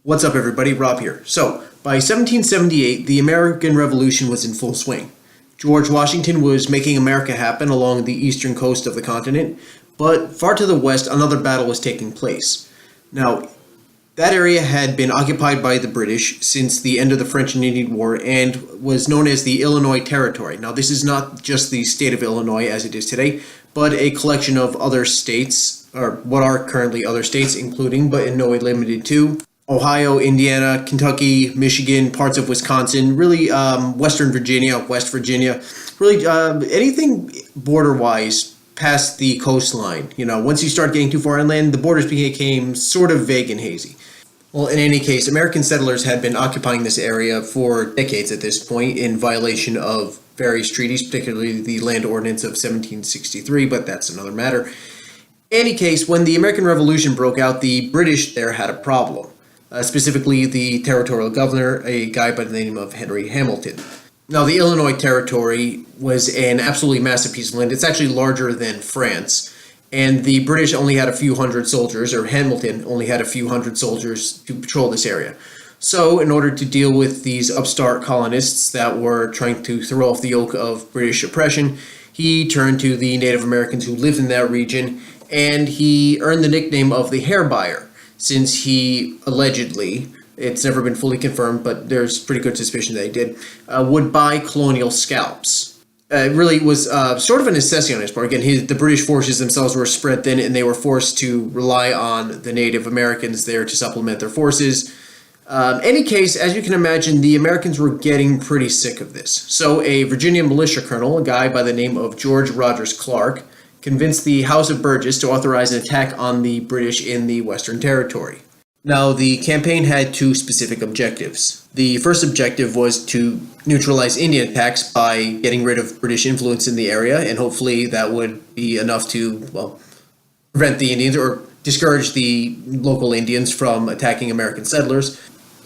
What's up, everybody? Rob here. So, by 1778, the American Revolution was in full swing. George Washington was making America happen along the eastern coast of the continent, but far to the west, another battle was taking place. Now, that area had been occupied by the British since the end of the French and Indian War and was known as the Illinois Territory. Now, this is not just the state of Illinois as it is today, but a collection of other states, or what are currently other states, including, but in no way limited to, Ohio, Indiana, Kentucky, Michigan, parts of Wisconsin, really Western Virginia, West Virginia, really anything border-wise past the coastline. You know, once you start getting too far inland, the borders became sort of vague and hazy. Well, in any case, American settlers had been occupying this area for decades at this point in violation of various treaties, particularly the Land Ordinance of 1763, but that's another matter. In any case, when the American Revolution broke out, the British there had a problem. Specifically the territorial governor, a guy by the name of Henry Hamilton. Now, the Illinois Territory was an absolutely massive piece of land. It's actually larger than France, and the British only had a few hundred soldiers, or Hamilton only had a few hundred soldiers to patrol this area. So, in order to deal with these upstart colonists that were trying to throw off the yoke of British oppression, he turned to the Native Americans who lived in that region, and he earned the nickname of the Hair Buyer, since he allegedly, it's never been fully confirmed, but there's pretty good suspicion that he did, would buy colonial scalps. It really was sort of a necessity on his part. Again, the British forces themselves were spread thin, and they were forced to rely on the Native Americans there to supplement their forces. Any case, as you can imagine, the Americans were getting pretty sick of this. So a Virginia militia colonel, a guy by the name of George Rogers Clark, convinced the House of Burgess to authorize an attack on the British in the Western Territory. Now, the campaign had two specific objectives. The first objective was to neutralize Indian attacks by getting rid of British influence in the area, and hopefully that would be enough to, prevent the Indians or discourage the local Indians from attacking American settlers.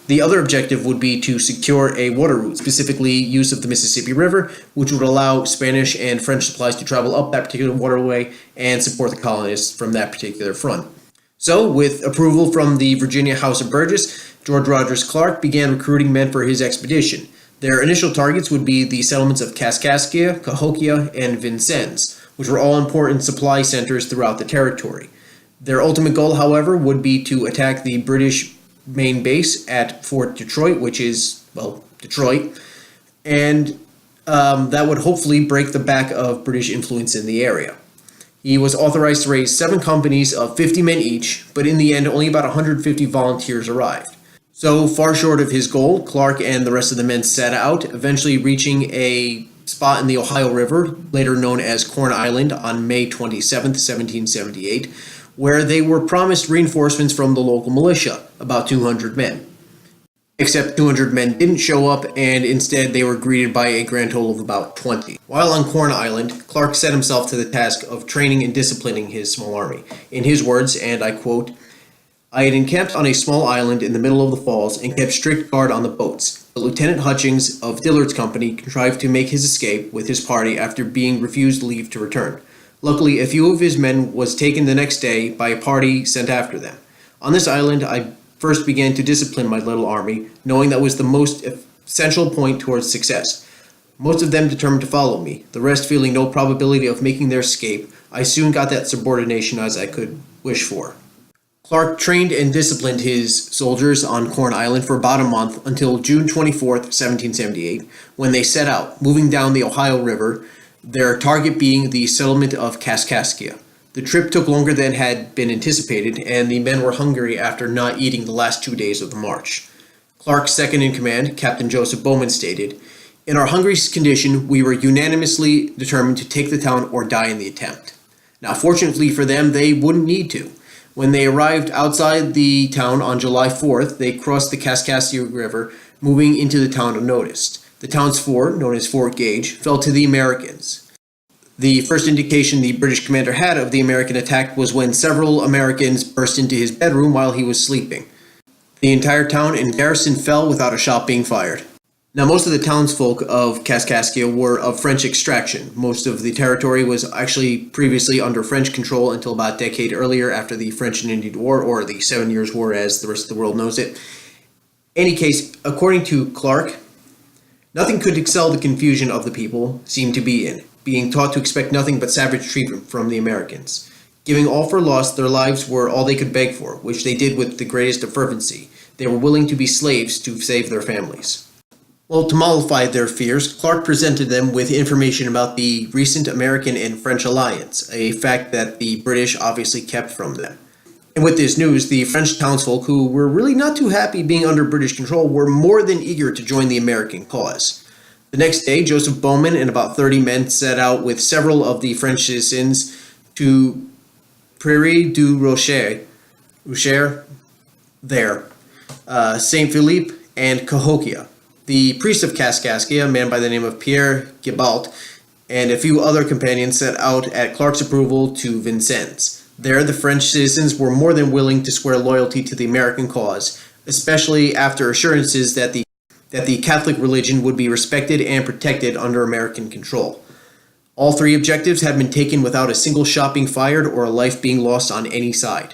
The other objective would be to secure a water route, specifically use of the Mississippi River, which would allow Spanish and French supplies to travel up that particular waterway and support the colonists from that particular front. So, with approval from the Virginia House of Burgess, George Rogers Clark began recruiting men for his expedition. Their initial targets would be the settlements of Kaskaskia, Cahokia, and Vincennes, which were all important supply centers throughout the territory. Their ultimate goal, however, would be to attack the British main base at Fort Detroit, which is, Detroit, and that would hopefully break the back of British influence in the area. He was authorized to raise 7 companies of 50 men each, but in the end, only about 150 volunteers arrived. So, far short of his goal, Clark and the rest of the men set out, eventually reaching a spot in the Ohio River, later known as Corn Island, on May 27, 1778, where they were promised reinforcements from the local militia, about 200 men. Except 200 men didn't show up, and instead they were greeted by a grand total of about 20. While on Corn Island, Clark set himself to the task of training and disciplining his small army. In his words, and I quote, "I had encamped on a small island in the middle of the falls and kept strict guard on the boats, but Lieutenant Hutchings of Dillard's company contrived to make his escape with his party after being refused leave to return. Luckily, a few of his men was taken the next day by a party sent after them. On this island, I first began to discipline my little army, knowing that was the most essential point towards success. Most of them determined to follow me, the rest feeling no probability of making their escape. I soon got that subordination as I could wish for." Clark trained and disciplined his soldiers on Corn Island for about a month until June 24th, 1778, when they set out, moving down the Ohio River, their target being the settlement of Kaskaskia. The trip took longer than had been anticipated, and the men were hungry after not eating the last 2 days of the march. Clark's second in command, Captain Joseph Bowman, stated, "In our hungry condition, we were unanimously determined to take the town or die in the attempt." Now, fortunately for them, they wouldn't need to. When they arrived outside the town on July 4th, they crossed the Kaskaskia River, moving into the town unnoticed. The town's fort, known as Fort Gage, fell to the Americans. The first indication the British commander had of the American attack was when several Americans burst into his bedroom while he was sleeping. The entire town and garrison fell without a shot being fired. Now, most of the townsfolk of Kaskaskia were of French extraction. Most of the territory was actually previously under French control until about a decade earlier after the French and Indian War, or the 7 Years' War as the rest of the world knows it. Any case, according to Clark, nothing could excel the confusion of the people seemed to be in, being taught to expect nothing but savage treatment from the Americans. Giving all for lost, their lives were all they could beg for, which they did with the greatest of fervency. They were willing to be slaves to save their families. Well, to mollify their fears, Clark presented them with information about the recent American and French alliance, a fact that the British obviously kept from them. And with this news, the French townsfolk, who were really not too happy being under British control, were more than eager to join the American cause. The next day, Joseph Bowman and about 30 men set out with several of the French citizens to Prairie du Rocher, Saint Philippe, and Cahokia. The priest of Kaskaskia, a man by the name of Pierre Gibault, and a few other companions set out at Clark's approval to Vincennes. There, the French citizens were more than willing to swear loyalty to the American cause, especially after assurances that the Catholic religion would be respected and protected under American control. All three objectives had been taken without a single shot being fired or a life being lost on any side.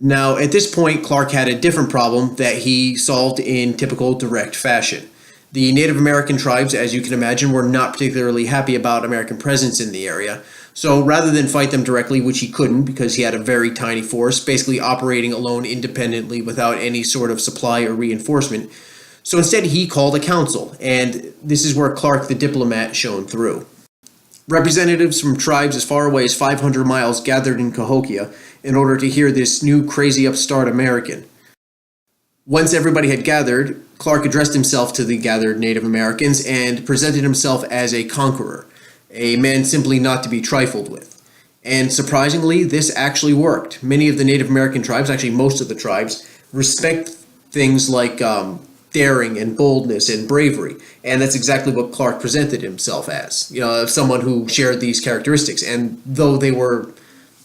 Now, at this point, Clark had a different problem that he solved in typical direct fashion. The Native American tribes, as you can imagine, were not particularly happy about American presence in the area. So rather than fight them directly, which he couldn't because he had a very tiny force, basically operating alone independently without any sort of supply or reinforcement, so instead he called a council, and this is where Clark the diplomat shone through. Representatives from tribes as far away as 500 miles gathered in Cahokia in order to hear this new crazy upstart American. Once everybody had gathered, Clark addressed himself to the gathered Native Americans and presented himself as a conqueror, a man simply not to be trifled with. And surprisingly, this actually worked. Many of the Native American tribes, actually most of the tribes, respect things like daring and boldness and bravery. And that's exactly what Clark presented himself as, someone who shared these characteristics. And though they were,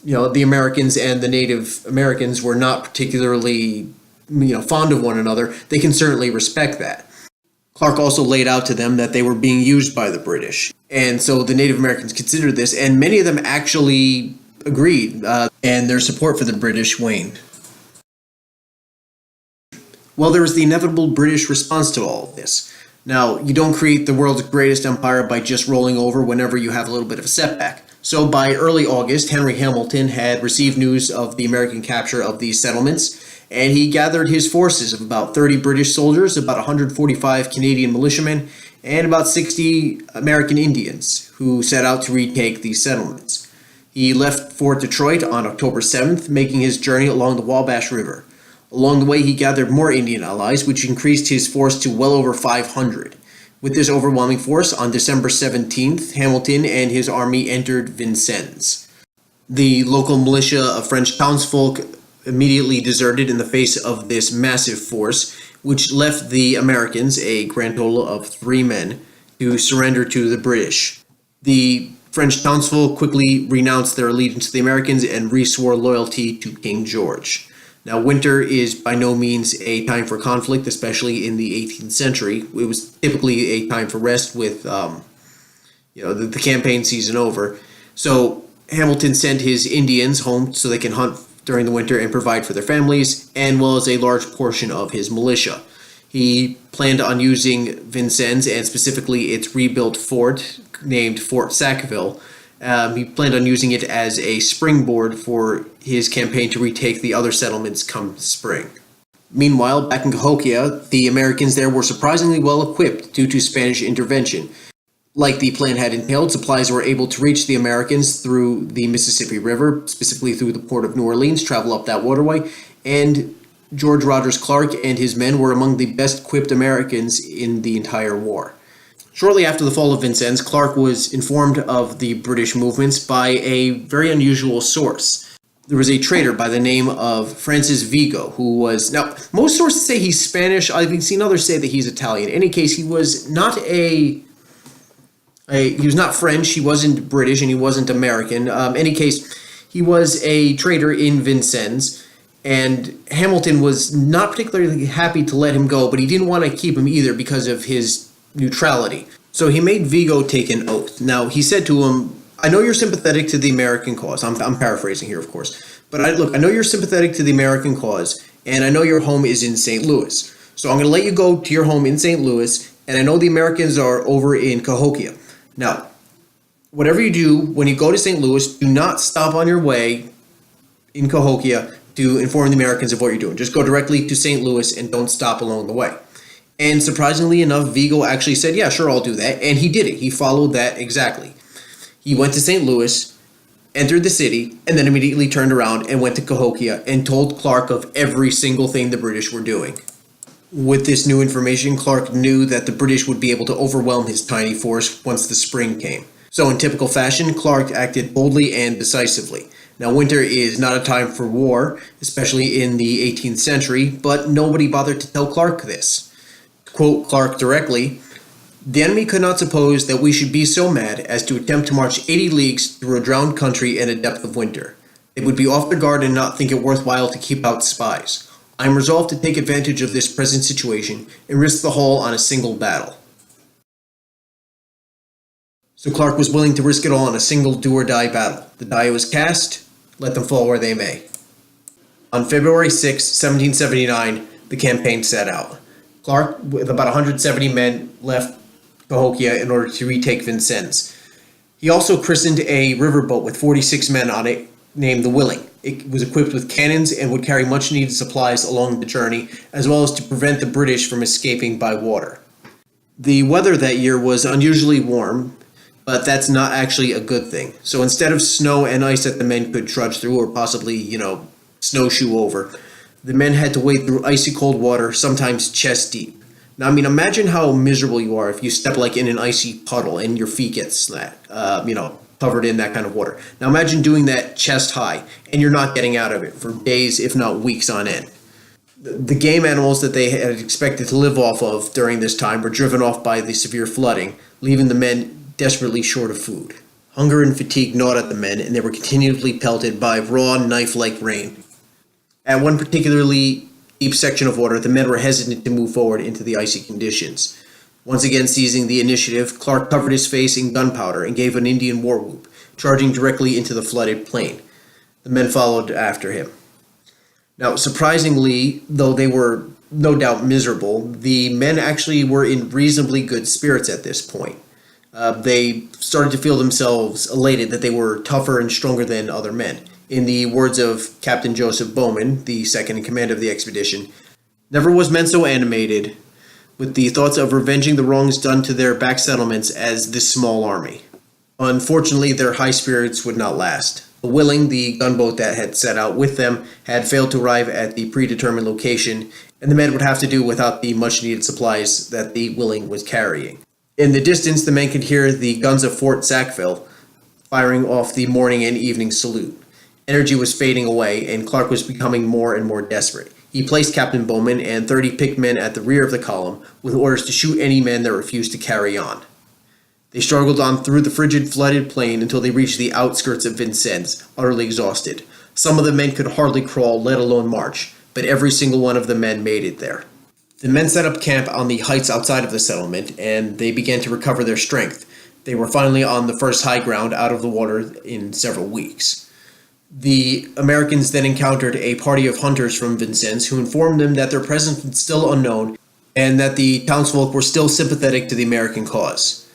the Americans and the Native Americans were not particularly, fond of one another, they can certainly respect that. Clark also laid out to them that they were being used by the British. And so the Native Americans considered this, and many of them actually agreed, and their support for the British waned. Well, there was the inevitable British response to all of this. Now, you don't create the world's greatest empire by just rolling over whenever you have a little bit of a setback. So by early August, Henry Hamilton had received news of the American capture of these settlements, and he gathered his forces of about 30 British soldiers, about 145 Canadian militiamen, and about 60 American Indians, who set out to retake these settlements. He left Fort Detroit on October 7th, making his journey along the Wabash River. Along the way, he gathered more Indian allies, which increased his force to well over 500. With this overwhelming force, on December 17th, Hamilton and his army entered Vincennes. The local militia of French townsfolk immediately deserted in the face of this massive force, which left the Americans, a grand total of 3 men, to surrender to the British. The French townsfolk quickly renounced their allegiance to the Americans and reswore loyalty to King George. Now, winter is by no means a time for conflict, especially in the 18th century. It was typically a time for rest with, the campaign season over. So Hamilton sent his Indians home so they can hunt during the winter and provide for their families, and well as a large portion of his militia. He planned on using Vincennes and specifically its rebuilt fort named Fort Sackville. He planned on using it as a springboard for his campaign to retake the other settlements come spring. Meanwhile, back in Cahokia, the Americans there were surprisingly well equipped due to Spanish intervention. Like the plan had entailed, supplies were able to reach the Americans through the Mississippi River, specifically through the port of New Orleans, travel up that waterway, and George Rogers Clark and his men were among the best equipped Americans in the entire war. Shortly after the fall of Vincennes, Clark was informed of the British movements by a very unusual source. There was a trader by the name of Francis Vigo, who was, now, most sources say he's Spanish. I've seen others say that he's Italian. In any case, he was not he was not French, he wasn't British, and he wasn't American. In any case, he was a trader in Vincennes, and Hamilton was not particularly happy to let him go, but he didn't want to keep him either because of his neutrality. So he made Vigo take an oath. Now, he said to him, I know you're sympathetic to the American cause. I'm paraphrasing here, of course. But I know you're sympathetic to the American cause, and I know your home is in St. Louis. So I'm going to let you go to your home in St. Louis, and I know the Americans are over in Cahokia. Now, whatever you do when you go to St. Louis, do not stop on your way in Cahokia to inform the Americans of what you're doing. Just go directly to St. Louis and don't stop along the way. And surprisingly enough, Vigo actually said, yeah, sure, I'll do that. And he did it. He followed that exactly. He went to St. Louis, entered the city, and then immediately turned around and went to Cahokia and told Clark of every single thing the British were doing. With this new information, Clark knew that the British would be able to overwhelm his tiny force once the spring came. So in typical fashion, Clark acted boldly and decisively. Now, winter is not a time for war, especially in the 18th century, but nobody bothered to tell Clark this. To quote Clark directly, "The enemy could not suppose that we should be so mad as to attempt to march 80 leagues through a drowned country in a depth of winter. They would be off their guard and not think it worthwhile to keep out spies. I am resolved to take advantage of this present situation and risk the whole on a single battle." So Clark was willing to risk it all on a single do-or-die battle. The die was cast, let them fall where they may. On February 6, 1779, the campaign set out. Clark, with about 170 men, left Cahokia in order to retake Vincennes. He also christened a riverboat with 46 men on it, named the Willing. It was equipped with cannons and would carry much-needed supplies along the journey, as well as to prevent the British from escaping by water. The weather that year was unusually warm, but that's not actually a good thing. So instead of snow and ice that the men could trudge through or possibly, snowshoe over, the men had to wade through icy cold water, sometimes chest deep. Now, imagine how miserable you are if you step in an icy puddle and your feet get covered in that kind of water. Now, imagine doing that chest high and you're not getting out of it for days, if not weeks on end. The game animals that they had expected to live off of during this time were driven off by the severe flooding, leaving the men desperately short of food. Hunger and fatigue gnawed at the men, and they were continually pelted by raw, knife-like rain. At one particularly deep section of water, the men were hesitant to move forward into the icy conditions. Once again seizing the initiative, Clark covered his face in gunpowder and gave an Indian war whoop, charging directly into the flooded plain. The men followed after him. Now, surprisingly, though they were no doubt miserable, the men actually were in reasonably good spirits at this point. They started to feel themselves elated that they were tougher and stronger than other men. In the words of Captain Joseph Bowman, the second in command of the expedition, "Never was men so animated with the thoughts of revenging the wrongs done to their back settlements as this small army." Unfortunately, their high spirits would not last. The Willing, the gunboat that had set out with them, had failed to arrive at the predetermined location, and the men would have to do without the much-needed supplies that the Willing was carrying. In the distance, the men could hear the guns of Fort Sackville firing off the morning and evening salute. Energy was fading away, and Clark was becoming more and more desperate. He placed Captain Bowman and 30 picked men at the rear of the column, with orders to shoot any men that refused to carry on. They struggled on through the frigid, flooded plain until they reached the outskirts of Vincennes, utterly exhausted. Some of the men could hardly crawl, let alone march, but every single one of the men made it there. The men set up camp on the heights outside of the settlement, and they began to recover their strength. They were finally on the first high ground out of the water in several weeks. The Americans then encountered a party of hunters from Vincennes who informed them that their presence was still unknown and that the townsfolk were still sympathetic to the American cause.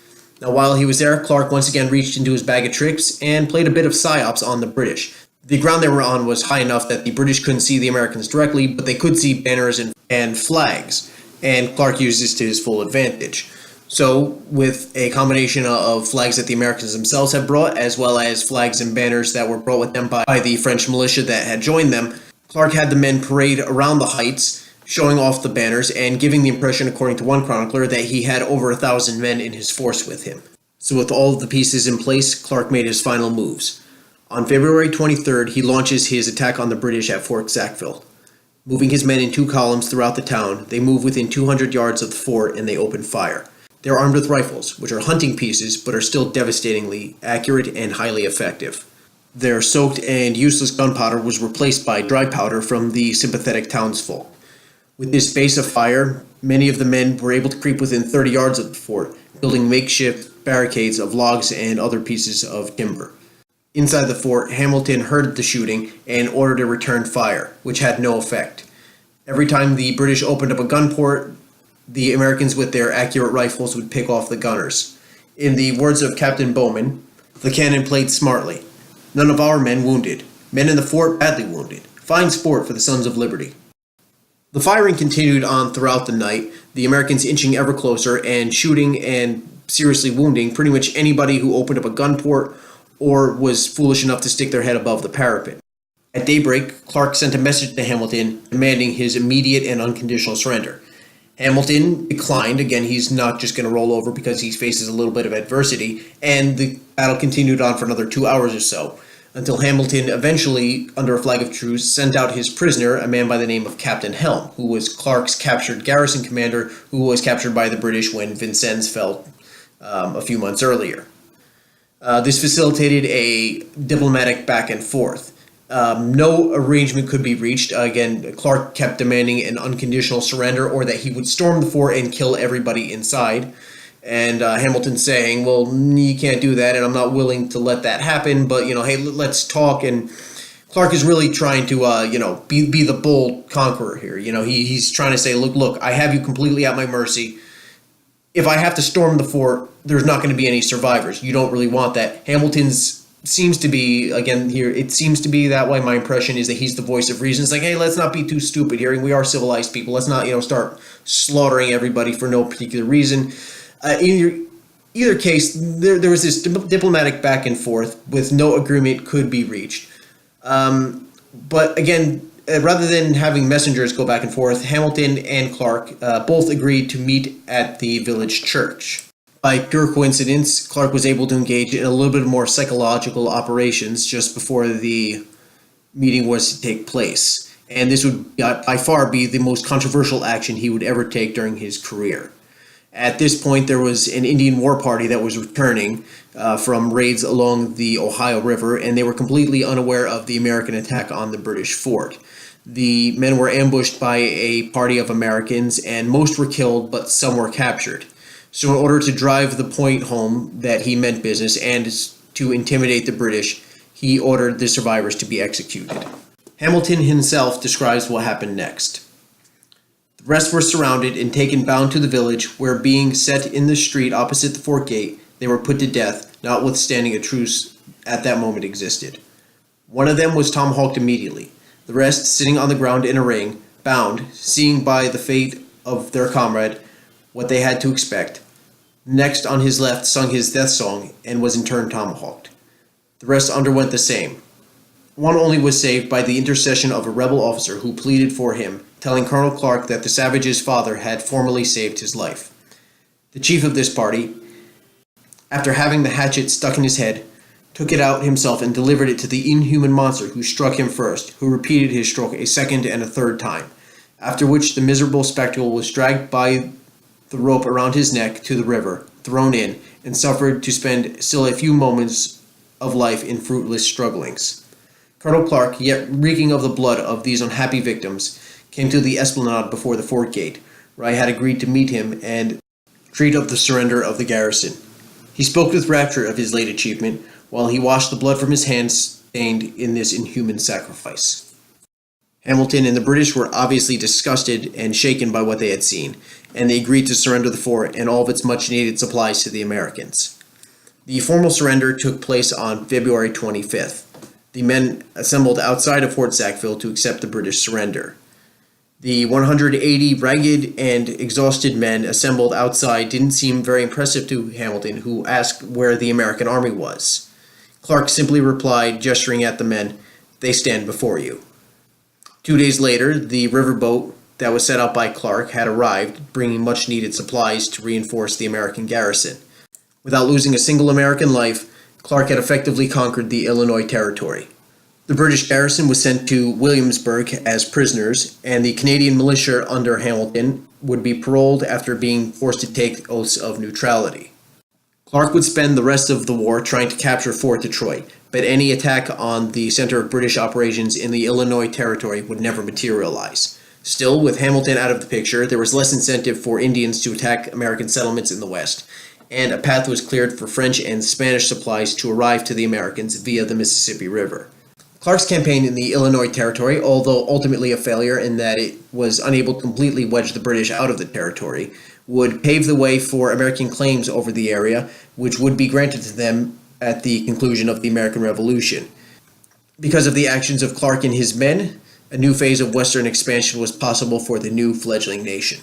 Now, while he was there, Clark once again reached into his bag of tricks and played a bit of psyops on the British. The ground they were on was high enough that the British couldn't see the Americans directly, but they could see banners and flags, and Clark used this to his full advantage. So, with a combination of flags that the Americans themselves had brought, as well as flags and banners that were brought with them by the French militia that had joined them, Clark had the men parade around the heights, showing off the banners and giving the impression, according to one chronicler, that he had over 1,000 men in his force with him. So with all of the pieces in place, Clark made his final moves. On February 23rd, he launches his attack on the British at Fort Sackville. Moving his men in 2 columns throughout the town, they move within 200 yards of the fort and they open fire. They're armed with rifles, which are hunting pieces, but are still devastatingly accurate and highly effective. Their soaked and useless gunpowder was replaced by dry powder from the sympathetic townsfolk. With this base of fire, many of the men were able to creep within 30 yards of the fort, building makeshift barricades of logs and other pieces of timber. Inside the fort, Hamilton heard the shooting and ordered a return fire, which had no effect. Every time the British opened up a gun port, the Americans with their accurate rifles would pick off the gunners. In the words of Captain Bowman, the cannon played smartly. None of our men wounded. Men in the fort badly wounded. Fine sport for the Sons of Liberty. The firing continued on throughout the night, the Americans inching ever closer and shooting and seriously wounding pretty much anybody who opened up a gun port or was foolish enough to stick their head above the parapet. At daybreak, Clark sent a message to Hamilton demanding his immediate and unconditional surrender. Hamilton declined. Again, he's not just going to roll over because he faces a little bit of adversity, and the battle continued on for another 2 hours or so, until Hamilton eventually, under a flag of truce, sent out his prisoner, a man by the name of Captain Helm, who was Clark's captured garrison commander, who was captured by the British when Vincennes fell a few months earlier. This facilitated a diplomatic back and forth. No arrangement could be reached. Again, Clark kept demanding an unconditional surrender or that he would storm the fort and kill everybody inside. And Hamilton saying, well, you can't do that, and I'm not willing to let that happen, but, hey, let's talk. And Clark is really trying to, be the bold conqueror here. He's trying to say, look, I have you completely at my mercy. If I have to storm the fort, there's not going to be any survivors. You don't really want that. Hamilton's seems to be, again, here, it seems to be that way. My impression is that he's the voice of reason. It's like, hey, let's not be too stupid here. We are civilized people. Let's not, start slaughtering everybody for no particular reason. In either case, there was this diplomatic back and forth with no agreement could be reached. But again, rather than having messengers go back and forth, Hamilton and Clark both agreed to meet at the village church. By pure coincidence, Clark was able to engage in a little bit more psychological operations just before the meeting was to take place. And this would by far be the most controversial action he would ever take during his career. At this point, there was an Indian war party that was returning from raids along the Ohio River, and they were completely unaware of the American attack on the British fort. The men were ambushed by a party of Americans, and most were killed, but some were captured. So in order to drive the point home that he meant business and to intimidate the British, he ordered the survivors to be executed. Hamilton himself describes what happened next. The rest were surrounded and taken bound to the village, where being set in the street opposite the fort gate, they were put to death, notwithstanding a truce at that moment existed. One of them was tomahawked immediately. The rest, sitting on the ground in a ring, bound, seeing by the fate of their comrade what they had to expect. Next, on his left, sung his death song and was in turn tomahawked. The rest underwent the same. One only was saved by the intercession of a rebel officer who pleaded for him, telling Colonel Clark that the savage's father had formerly saved his life. The chief of this party, after having the hatchet stuck in his head, took it out himself and delivered it to the inhuman monster who struck him first, who repeated his stroke a second and a third time, after which the miserable spectacle was dragged by the rope around his neck to the river, thrown in, and suffered to spend still a few moments of life in fruitless strugglings. Colonel Clark, yet reeking of the blood of these unhappy victims, came to the esplanade before the fort gate, where I had agreed to meet him and treat of the surrender of the garrison. He spoke with rapture of his late achievement, while he washed the blood from his hands stained in this inhuman sacrifice. Hamilton and the British were obviously disgusted and shaken by what they had seen, and they agreed to surrender the fort and all of its much-needed supplies to the Americans. The formal surrender took place on February 25th. The men assembled outside of Fort Sackville to accept the British surrender. The 180 ragged and exhausted men assembled outside didn't seem very impressive to Hamilton, who asked where the American army was. Clark simply replied, gesturing at the men, "They stand before you." 2 days later, the riverboat that was set out by Clark had arrived, bringing much-needed supplies to reinforce the American garrison. Without losing a single American life, Clark had effectively conquered the Illinois Territory. The British garrison was sent to Williamsburg as prisoners, and the Canadian militia under Hamilton would be paroled after being forced to take oaths of neutrality. Clark would spend the rest of the war trying to capture Fort Detroit, but any attack on the center of British operations in the Illinois Territory would never materialize. Still, with Hamilton out of the picture, there was less incentive for Indians to attack American settlements in the West, and a path was cleared for French and Spanish supplies to arrive to the Americans via the Mississippi River. Clark's campaign in the Illinois Territory, although ultimately a failure in that it was unable to completely wedge the British out of the territory, would pave the way for American claims over the area, which would be granted to them at the conclusion of the American Revolution. Because of the actions of Clark and his men, a new phase of Western expansion was possible for the new fledgling nation.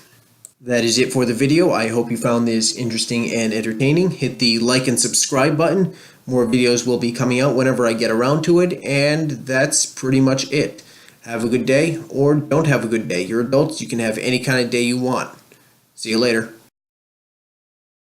That is it for the video. I hope you found this interesting and entertaining. Hit the like and subscribe button. More videos will be coming out whenever I get around to it, and that's pretty much it. Have a good day, or don't have a good day. You're adults, you can have any kind of day you want. See you later.